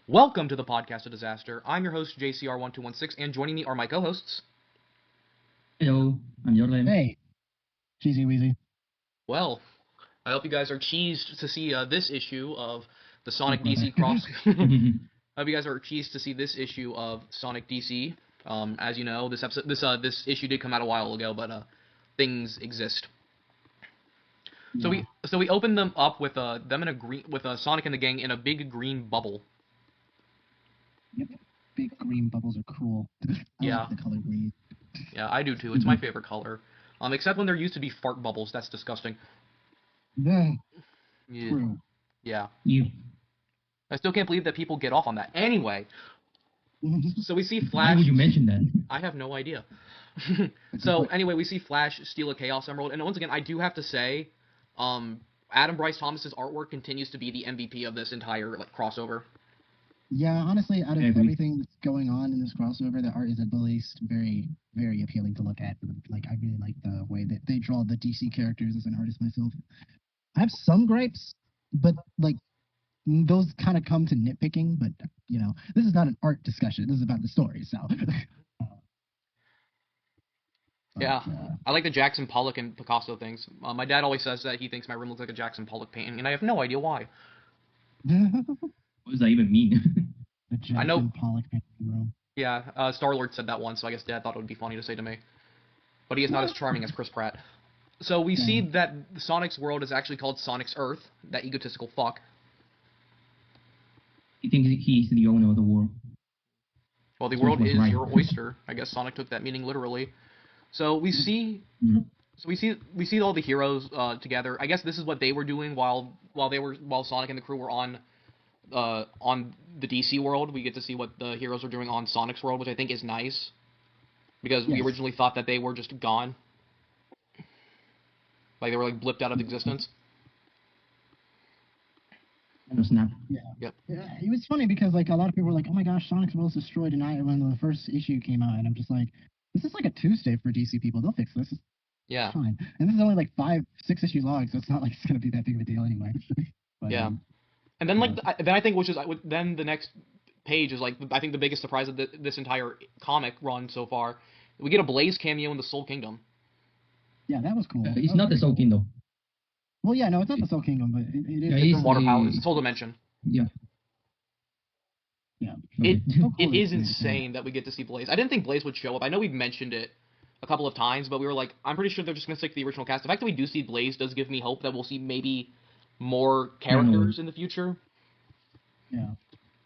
Welcome to the Podcast of Disaster. I'm your host, JCR1216, and joining me are my co-hosts. Hello, I'm Jordan. Hey, Cheesy Weezy. Well, I hope you guys are cheesed to see this issue of the Sonic DC cross. I hope you guys are cheesed to see this issue of Sonic DC. As you know, this issue did come out a while ago, but things exist. Yeah. So we opened them up with them in a green with Sonic and the gang in a big green bubble. Yep, big green bubbles are cool. I like the color green. Yeah, I do too. It's my favorite color. Except when there used to be fart bubbles. That's disgusting. Yeah. True. Yeah. You. I still can't believe that people get off on that. Anyway, so we see Flash. Why would you mention that? I have no idea. So anyway, we see Flash steal a Chaos Emerald, and once again, I do have to say, Adam Bryce Thomas's artwork continues to be the MVP of this entire crossover. Yeah, honestly, out of everything that's going on in this crossover, the art is at least very, very appealing to look at. Like, I really like the way that they draw the DC characters as an artist myself. I have some gripes, but, like, those kind of come to nitpicking, but, you know, this is not an art discussion. This is about the story, so... Yeah, I like the Jackson Pollock and Picasso things. My dad always says that he thinks my room looks like a Jackson Pollock painting, and I have no idea why. What does that even mean? The Jackson Pollock painting room. Yeah, Star-Lord said that once, so I guess Dad thought it would be funny to say to me. But he is not as charming as Chris Pratt. So we see that Sonic's world is actually called Sonic's Earth, that egotistical fuck. He thinks he's the owner of the world. Well, the world is your oyster. I guess Sonic took that meaning literally. So we see, we see all the heroes together. I guess this is what they were doing while Sonic and the crew were on the DC world. We get to see what the heroes are doing on Sonic's world, which I think is nice, because we originally thought that they were just gone, like they were like blipped out of existence. Snap. Yeah. Yep. Yeah, it was funny because like a lot of people were like, "Oh my gosh, Sonic's world's destroyed," and when the first issue came out, and I'm just like, "This is like a Tuesday for DC people. They'll fix this. Yeah. Fine." And this is only like 5-6 issues long, so it's not like it's gonna be that big of a deal anyway. But, yeah. And then then I think then the next page is like I think the biggest surprise of this entire comic run so far. We get a Blaze cameo in the Soul Kingdom. Yeah, that was cool. It's not the Soul Kingdom. Well, yeah, no, it's not the Soul Kingdom, but it is. It's water power. It's Soul Dimension. Yeah. Yeah. It is insane that we get to see Blaze. I didn't think Blaze would show up. I know we've mentioned it a couple of times, but we were like, I'm pretty sure they're just going to stick to the original cast. The fact that we do see Blaze does give me hope that we'll see maybe more characters in the future. Yeah.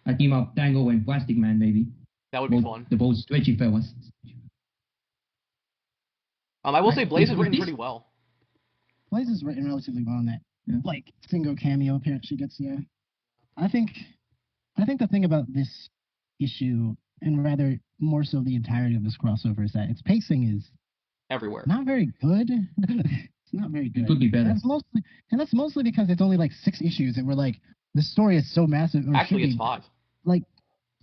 A team of Tango and Plastic Man, maybe. That would be fun. The both stretchy fellas. I will say Blaze is written pretty well. Blaze is written relatively well in that, like, single cameo appearance she gets, yeah. I think the thing about this issue, and rather more so the entirety of this crossover, is that its pacing is everywhere. Not very good. It's not very good. It could be better. That's mostly because it's only like 6 issues, and we're like, the story is so massive. Actually, it's 5. Like,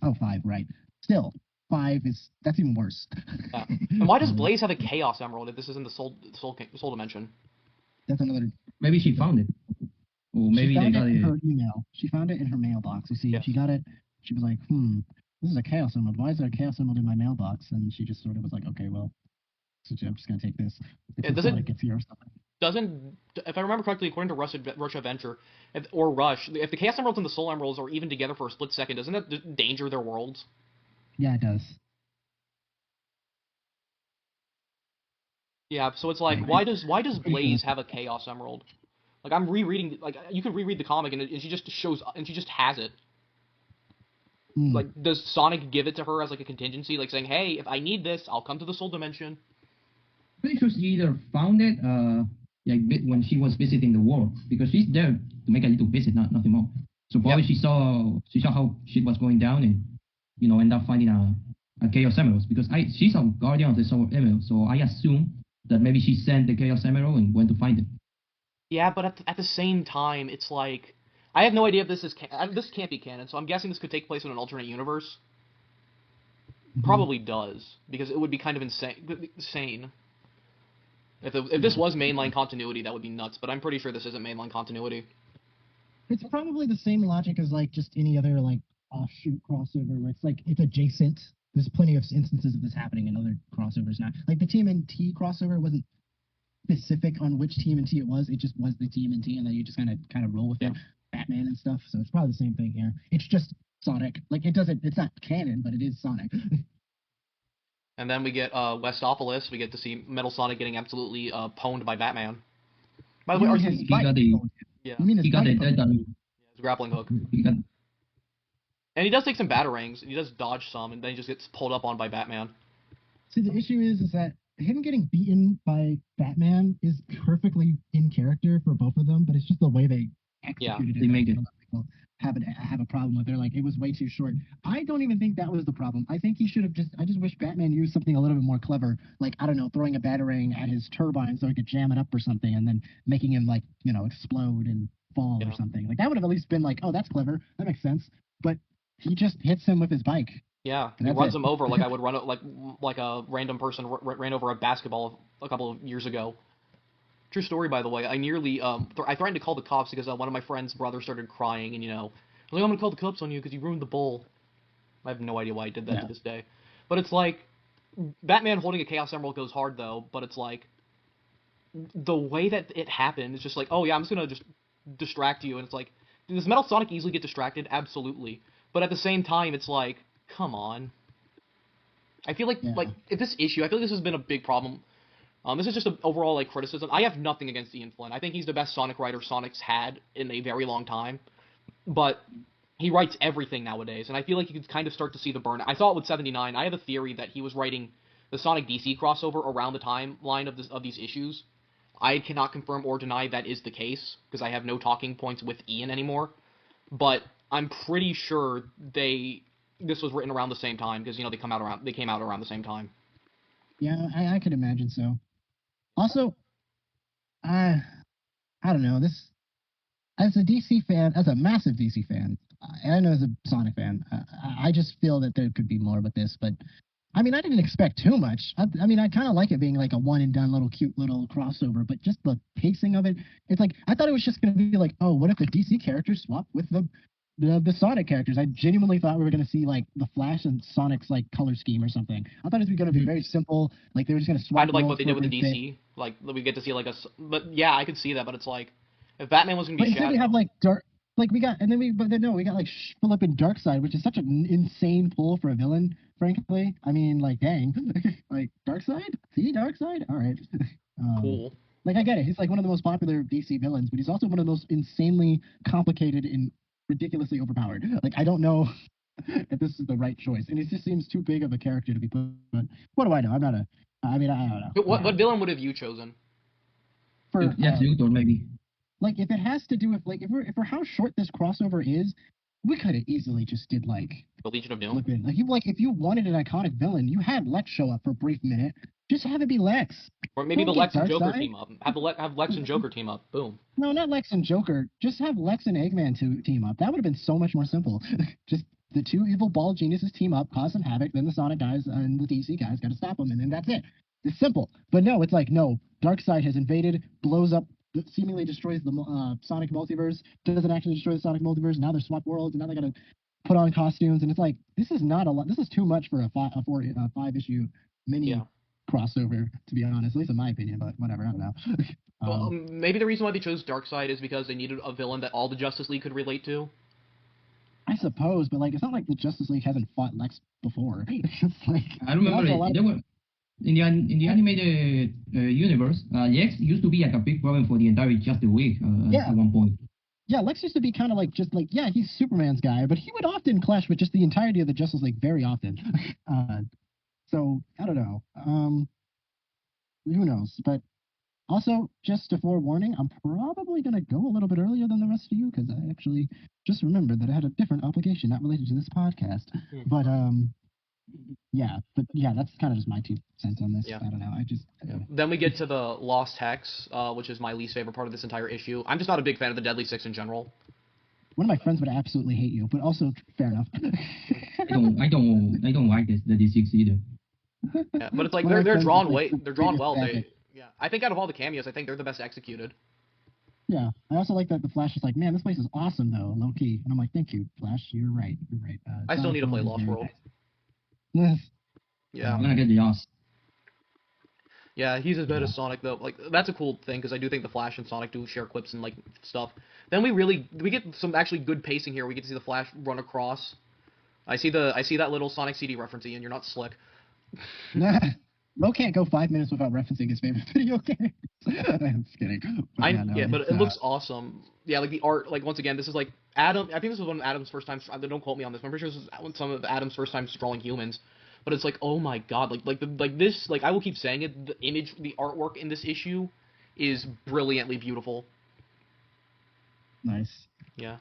5, right? Still, 5 that's even worse. Yeah. And why does Blaze have a Chaos Emerald if this isn't the Soul Dimension? That's another. Maybe she found it. Or maybe they got it in her email. She found it in her mailbox. You see, she got it. She was like, this is a Chaos Emerald. Why is there a Chaos Emerald in my mailbox? And she just sort of was like, okay, well, so I'm just gonna take this. If I remember correctly, according to Rush Adventure, if the Chaos Emeralds and the Soul Emeralds are even together for a split second, doesn't that endanger their worlds? Yeah, it does. Yeah, so it's like, why does Blaze have a Chaos Emerald? Like, I'm rereading, like, you can reread the comic, and she just shows, and she just has it. Like, does Sonic give it to her as, like, a contingency? Like, saying, hey, if I need this, I'll come to the Soul Dimension. Pretty sure she either found it, when she was visiting the world, because she's there to make a little visit, nothing more. So probably she saw how shit was going down, and, end up finding a Chaos Emerald, because she's a guardian of the Soul Emerald, so I assume that maybe she sent the Chaos Emerald and went to find it. Yeah, but at the same time, it's like, I have no idea if this is this can't be canon, so I'm guessing this could take place in an alternate universe. Probably does, because it would be kind of insane. If this was mainline continuity, that would be nuts, but I'm pretty sure this isn't mainline continuity. It's probably the same logic as, like, just any other, like, offshoot crossover where it's like it's adjacent. There's plenty of instances of this happening in other crossovers now. Like the TMNT crossover wasn't specific on which TMNT it was. It just was the TMNT, and then you just kind of roll with it. Batman and stuff. So it's probably the same thing here. It's just Sonic. Like it doesn't. It's not canon, but it is Sonic. And then we get Westopolis. We get to see Metal Sonic getting absolutely pwned by Batman. By the way, he got the yeah, you mean his he got the his grappling hook. And he does take some batarangs, and he does dodge some, and then he just gets pulled up on by Batman. See, the issue is that him getting beaten by Batman is perfectly in character for both of them, but it's just the way they executed it. They make it. Have a problem with. They're like, it was way too short. I don't even think that was the problem. I think he should have I just wish Batman used something a little bit more clever, like, I don't know, throwing a batarang at his turbine so he could jam it up or something, and then making him, like, explode and fall or something. Like, that would have at least been like, oh, that's clever. That makes sense. But he just hits him with his bike. Yeah, he runs him over like I would run like a random person ran over a basketball a couple of years ago. True story, by the way. I nearly I threatened to call the cops because one of my friend's brothers started crying, and I was like, I'm gonna call the cops on you because you ruined the bowl. I have no idea why I did that to this day. But it's like Batman holding a Chaos Emerald goes hard though. But it's like the way that it happened is just like, oh yeah, I'm just gonna just distract you, and it's like, does Metal Sonic easily get distracted? Absolutely. But at the same time, it's like, come on. I feel like if this issue, I feel like this has been a big problem. This is just an overall criticism. I have nothing against Ian Flynn. I think he's the best Sonic writer Sonic's had in a very long time. But he writes everything nowadays, and I feel like you could kind of start to see the burn. I saw it with 79. I have a theory that he was writing the Sonic DC crossover around the timeline of these issues. I cannot confirm or deny that is the case, because I have no talking points with Ian anymore. But I'm pretty sure this was written around the same time, because they came out around the same time. Yeah, I could imagine so. Also, I don't know, this, as a DC fan, as a massive DC fan, and I know as a Sonic fan, I just feel that there could be more with this, but, I mean, I didn't expect too much. I mean, I kind of like it being like a one-and-done cute little crossover, but just the pacing of it, it's like, I thought it was just going to be like, oh, what if the DC characters swap with the Sonic characters? I genuinely thought we were going to see the Flash and Sonic's color scheme or something. I thought it was going to be very simple. Like they were just going to swap. Kind of like what they did with the DC. Like we get to see but yeah, I could see that. But it's like if Batman was going to be Shadow. We have dark. We got Philip and Darkseid, which is such an insane pull for a villain. Frankly, I mean, dang, Darkseid. See Darkseid. All right. Cool. I get it. He's one of the most popular DC villains, but he's also one of the most insanely complicated and ridiculously overpowered. I don't know if this is the right choice, and it just seems too big of a character to be put. But what do I know? I don't know. What villain would have you chosen? Luthor, maybe. If it has to do with if we're how short this crossover is, we could have easily just did the Legion of Doom. If you wanted an iconic villain, you had Lex show up for a brief minute. Just have it be Lex. Or maybe the Lex and Joker team up. Have Lex and Joker team up. Boom. No, not Lex and Joker. Just have Lex and Eggman team up. That would have been so much more simple. Just the two evil ball geniuses team up, cause some havoc, then the Sonic guys and the DC guys got to stop them, and then that's it. It's simple. But no, it's no. Darkseid has invaded, blows up, seemingly destroys the Sonic multiverse, doesn't actually destroy the Sonic multiverse. Now they're swap worlds, and now they got to put on costumes, and it's this is not a lot. This is too much for a 5-issue mini crossover, to be honest, at least in my opinion, but whatever, I don't know. Well, maybe the reason why they chose Darkseid is because they needed a villain that all the Justice League could relate to. I suppose, but it's not like the Justice League hasn't fought Lex before. It's I remember in the animated universe, Lex used to be a big problem for the entire Justice League at one point. Yeah, Lex used to be kind of he's Superman's guy, but he would often clash with just the entirety of the Justice League very often. So, I don't know. Who knows? But also, just a forewarning, I'm probably going to go a little bit earlier than the rest of you, because I actually just remembered that I had a different obligation not related to this podcast. But, yeah, that's kind of just my 2 cents on this. Yeah. I don't know. Then we get to the Lost Hex, which is my least favorite part of this entire issue. I'm just not a big fan of the Deadly Six in general. One of my friends would absolutely hate you, but also fair enough. I don't like the D6 either. Yeah, but it's they're drawn well. I think out of all the cameos, I think they're the best executed. Yeah, I also like that the Flash is like, man, this place is awesome though, low key, and I'm like, thank you, Flash. You're right. You're right. I still need to play Lost World. Yes. Yeah. I'm gonna get Lost. Yeah, he's as bad as Sonic though. Like that's a cool thing because I do think the Flash and Sonic do share clips and like stuff. Then we get some actually good pacing here. We get to see the Flash run across. I see that little Sonic CD reference, Ian. You're not slick. Mo can't go 5 minutes without referencing his favorite video game. I'm just kidding. But it looks awesome. Yeah, like the art. Like once again, this is like Adam. I think this was one of Adam's first time. Don't quote me on this. I'm pretty sure this was some of Adam's first time drawing humans. But it's like, oh my god, like I will keep saying it. The image, the artwork in this issue is brilliantly beautiful. Nice. Yeah.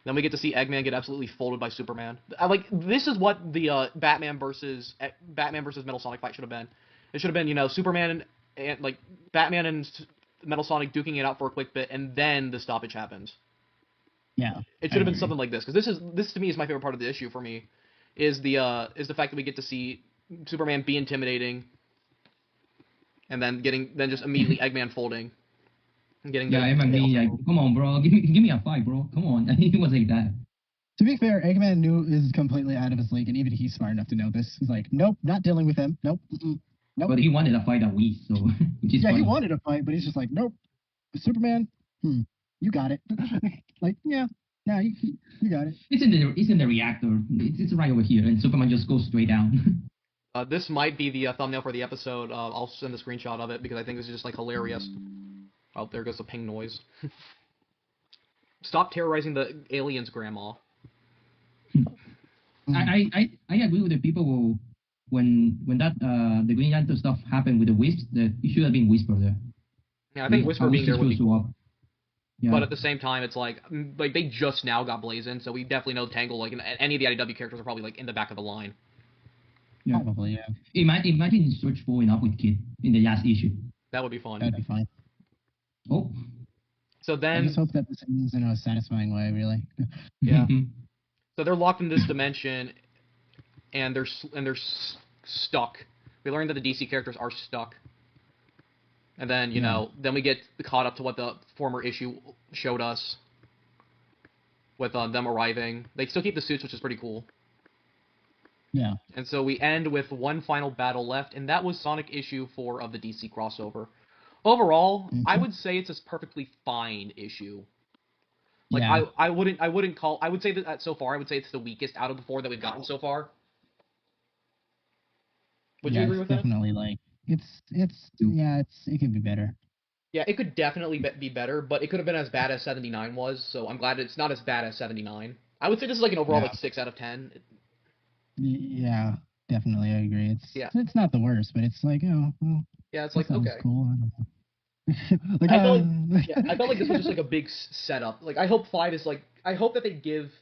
Then we get to see Eggman get absolutely folded by Superman. This is what the Batman versus Metal Sonic fight should have been. It should have been, Superman and like Batman and Metal Sonic duking it out for a quick bit, and then the stoppage happens. Yeah. It should have been something like this, because this to me is my favorite part of the issue. For me, is the fact that we get to see Superman be intimidating, and then just immediately Eggman folding. Eggman being like, come on, bro, give me a fight, bro, come on. He was like that. To be fair, Eggman is completely out of his league, and even he's smart enough to know this. He's like, nope, not dealing with him. Nope. Nope. But he wanted a fight at least, so which is funny. He wanted a fight, but he's just like, nope. Superman, you got it. Like, yeah, no, you got it. It's in the reactor. It's right over here, and Superman just goes straight down. This might be the thumbnail for the episode. I'll send a screenshot of it because I think this is just like hilarious. Oh, there goes the ping noise. Stop terrorizing the aliens, Grandma. I agree with the people who, when that the Green Lantern stuff happened with the Wisp, that it should have been Whisper there. Yeah, I think Whisper being there would be cool. Yeah. But at the same time, it's like they just now got Blazin', so we definitely know Tangle. Like, and any of the IDW characters are probably like in the back of the line. Yeah. Probably, yeah. Imagine Search following up with Kid in the last issue. That would be fun. That'd be fine. Oh. So then, I just hope that this ends in a satisfying way, really. Yeah. So they're locked in this dimension, and they're stuck. We learned that the DC characters are stuck. And then, then we get caught up to what the former issue showed us with them arriving. They still keep the suits, which is pretty cool. Yeah. And so we end with one final battle left, and that was Sonic issue 4 of the DC crossover. Overall, I would say it's a perfectly fine issue. Like, yeah. I would say that so far, I would say it's the weakest out of the 4 that we've gotten so far. Would you agree with that? Definitely, like, it could be better. Yeah, it could definitely be better, but it could have been as bad as 79 was, so I'm glad it's not as bad as 79. I would say this is like an overall 6 out of 10. Yeah, definitely, I agree. It's not the worst, but it's like, well, yeah, it's like, okay. Cool. I don't know. Like, I felt like this was just like a big setup. Like, I hope that they give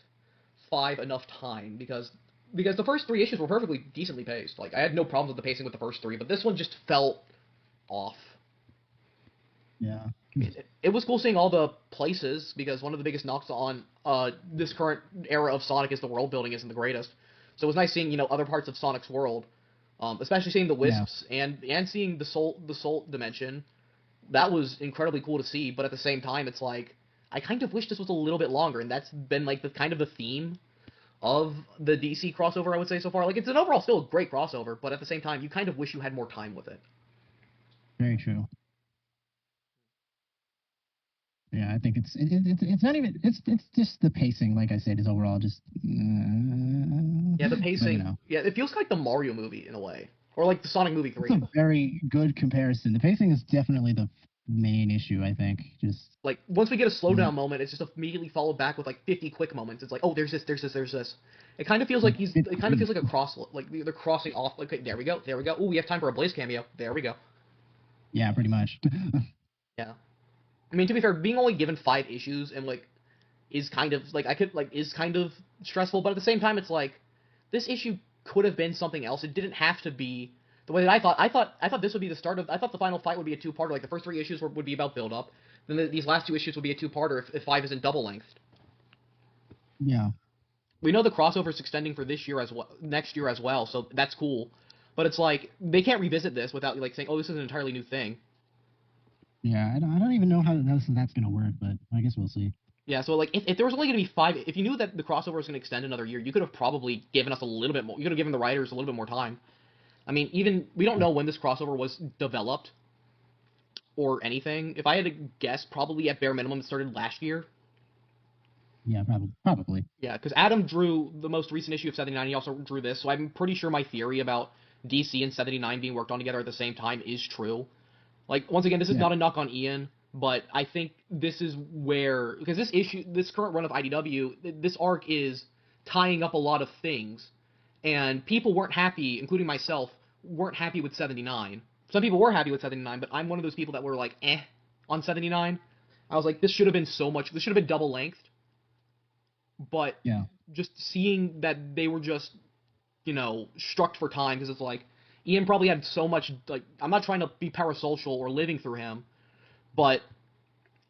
5 enough time because the first 3 issues were perfectly decently paced. Like, I had no problems with the pacing with the first 3, but this one just felt off. Yeah. It was cool seeing all the places because one of the biggest knocks on this current era of Sonic is the world building isn't the greatest. So it was nice seeing other parts of Sonic's world, especially seeing the Wisps and seeing the Soul Dimension. That was incredibly cool to see, but at the same time, it's like I kind of wish this was a little bit longer, and that's been like the kind of the theme of the DC crossover, I would say so far. Like, it's an overall still a great crossover, but at the same time, you kind of wish you had more time with it. Very true. Yeah, I think it's not even it's just the pacing, like I said, is overall just. Yeah, the pacing. Yeah, it feels like the Mario movie in a way. Or like the Sonic movie 3. It's a very good comparison. The pacing is definitely the main issue, I think. Just like once we get a slowdown moment, it's just immediately followed back with like 50 quick moments. It's like, oh, there's this. It kind of feels like it kind of feels like a cross, like they're crossing off. Like, okay, there we go. Oh, we have time for a Blaze cameo. There we go. Yeah, pretty much. Yeah, I mean, to be fair, being only given 5 issues and like is kind of stressful, but at the same time, it's like this issue could have been something else. It didn't have to be the way that I thought. I thought this would be the start of. I thought the final fight would be a 2-parter. Like the first 3 issues would be about build up. Then these last 2 issues would be a 2-parter if 5 isn't double length. Yeah. We know the crossover's extending for next year as well, so that's cool. But it's like they can't revisit this without like saying, "Oh, this is an entirely new thing." Yeah, I don't even know how that's going to work, but I guess we'll see. Yeah, so like if there was only going to be 5, if you knew that the crossover was going to extend another year, you could have probably given us a little bit more. You could have given the writers a little bit more time. I mean, even we don't know when this crossover was developed or anything. If I had to guess, probably at bare minimum it started last year. Yeah, probably. Yeah, because Adam drew the most recent issue of 79. He also drew this, so I'm pretty sure my theory about DC and 79 being worked on together at the same time is true. Like, once again, this is not a knock on Ian, but I think this is where, because this current run of IDW, this arc is tying up a lot of things, and people weren't happy, including myself, weren't happy with 79. Some people were happy with 79, but I'm one of those people that were like, on 79. I was like, this should have been double length, but just seeing that they were just, struck for time, because it's like, Ian probably had so much, like, I'm not trying to be parasocial or living through him, but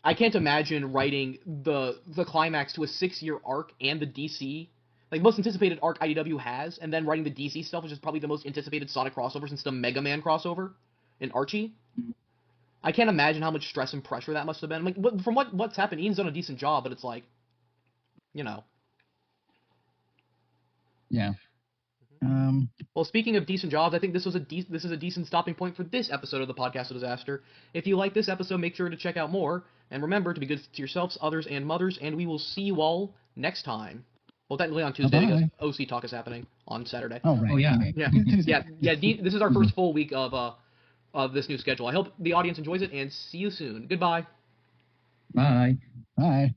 I can't imagine writing the climax to a 6-year arc and the DC, like, most anticipated arc IDW has, and then writing the DC stuff, which is probably the most anticipated Sonic crossover since the Mega Man crossover in Archie. I can't imagine how much stress and pressure that must have been. Like, from what's happened, Ian's done a decent job, but it's like, Yeah. Well, speaking of decent jobs, I think this is a decent stopping point for this episode of the Podcast of Disaster. If you like this episode, make sure to check out more, and remember to be good to yourselves, others, and mothers, and we will see you all next time. Well, technically on Tuesday, because OC Talk is happening on Saturday. Oh, right. Oh, yeah. Yeah. This is our first full week of this new schedule. I hope the audience enjoys it, and see you soon. Goodbye. Bye. Bye.